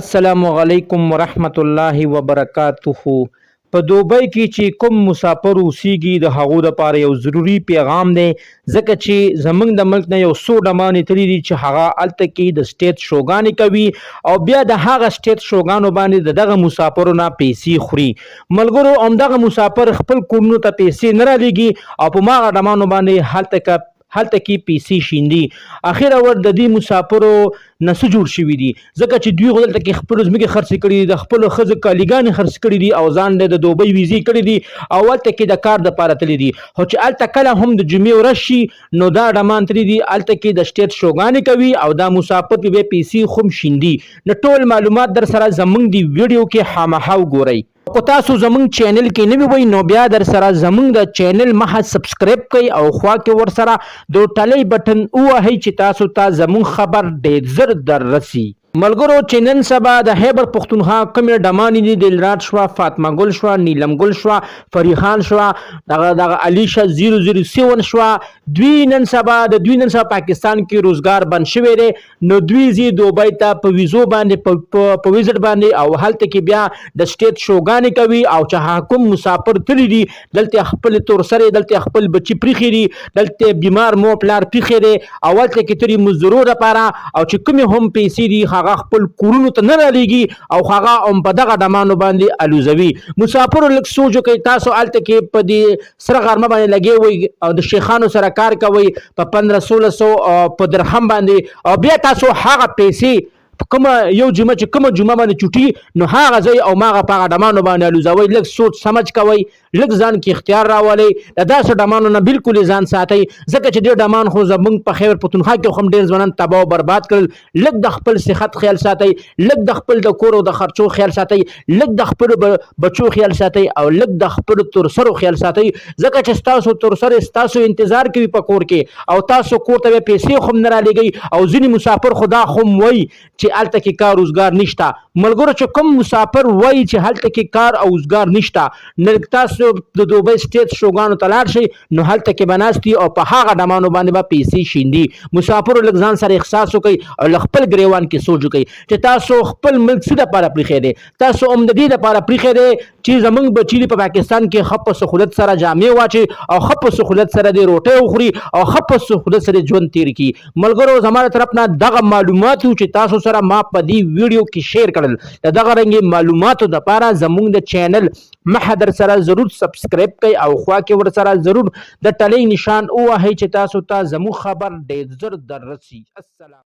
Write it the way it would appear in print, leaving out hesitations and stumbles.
السلام علیکم ورحمت الله وبرکاته. په دوبۍ کې چې کوم مسافر اوسیږي د هغو دپاره یو ضروري پیغام دی، ځکه چې زموږ د ملک نه یو څو ډمانې تللي دي چې هغه هلته کې د سټیټ شوګانې کوي او بیا د هغه سټیټ شوګانو باندې د دغه مسافرو نه پیسې خوري. ملګرو همدغه مسافر خپل کورونو ته پیسې نه رالیږي او په هماغه ډمانو باندې هلته کې پیسې شیندي. اخره ور د دې مسافرو نه څه جوړ شوي دي، ځکه چې دوی خو دلته کې خپلو ځمکې خرڅې کړي دي، د خپلو ښځو کالیګانې خرڅ کړي دي او ځان د دوبۍ ویزې کړي دي او هلته کې د کار دپاره تللي دي. خو چې هلته کله هم د جمعې ورځ شي نو دا ډمان تللي دي هلته کې د سټیټ شوګانې کوي او دا مسافر کې بیا پیسې خو هم شیندي. نو ټول معلومات در سره زموږ د ویډیو کې خامخا وګورئ. که تاسو زموږ چینل کې نوی وئ نو بیا در سره زموږ د چینل محض سبسکرایب کړئ او خوا کې ورسره د ټلۍ بټن ووهئ چې تاسو ته زموږ خبر ډېر زر در رسي. ملګرو چې نن سبا د خیبر پښتونخوا کومې ډمانې دي، دلرات شوه، فاطمه ګل شوه، نیلم ګل شوه، فریخان شوه، دغه علیشه 007 شوه، دوی نن سبا پاکستان کې روزګار بند شوی دی. نو دوی ځي دوبۍ ته په ویزو باندې په ویزټ باندې او هلته کې بیا د سټیټ شوګانې کوي او چې حاکم مسافر تللی دي دلته خپل تورسرې، دلته خپل بچي پریښي دي، دلته بیمار مور پلار پریښی دی او هلته کې ترې مزدورو دپاره او چې کومې هم پیسې دي هغه خپل کورونو ته نه رالیږي او هغه هم په دغه ډمانو باندې الوزوي. مسافرو لږ سوچ وکړئ، تاسو هلته کې په دې سره غرمه باندې لګې وئ او د شیخانو سره کار کوئ په 1500 په درهم باندې او بیا تاسو هغه پیسې کومه یو جمعه چې کومه جمعه باندې چوټي نو هغه ځای او هغه په هغه ډمانو باندې الوزوئ. لږ سوچ سمج کوئ، لږ ځان کې اختیار راولئ، د داسې ډمانو نه بالکل ځان ساتئ، ځکه چې دې ډمان خو زموږ په خیبر پښتونخوا کې هم ډېر ځوانان تباه او برباد کړل. لږ د خپل صحت خیال ساتئ، لږ د خپل د کور او د خرچو خیال ساتئ، لږ د خپلو بچو خیال ساتئ او لږ د خپلو تورسرو خیال ساتئ، ځکه چې ستاسو تورسرې ستاسو انتظار کوي په کور کې او تاسو کور ته بیا پیسې خو هم نه رالیږئ. او ځینې مسافر خو دا خو هم وایي چې هلته کې کار روزګار نشته. ملګرو چې کوم مسافر وایي چې هلته کې کار او روزګار نشته نو تاسو د دوبۍ سټیټ شوګانو ته لاړ شئ نو هلته کې به ناست او په هغه ډمانو باندې به پیسې شیندي. مسافرو لږ ځان سره احساس وکړئ او له خپل ګریوان کې سوچ وکړئ چې تاسو خپل ملک څه دپاره پریښی دی. تاسو هم د دې دپاره پریښی دی چې زموږ بچي دي په پاکستان کې ښه په سهولت سره جامې واچوي او ښه په سهولت سره دې روټۍ وخوري او ښه په سهولت سره ژوند تیر کړي. ملګرو زما له طرف نه دغه معلومات چې تاسو سره ما په دې ویډیو کې شیر کړل، د دغه رنګې معلوماتو دپاره زموږ د چینل مخه در سره ضرور سبسکرایب کړئ او خوا کې ورسره ضرور د ټلۍ نشان ووهئ چې تاسو ته زموږ خبر ډېر زر در رسي. السلام.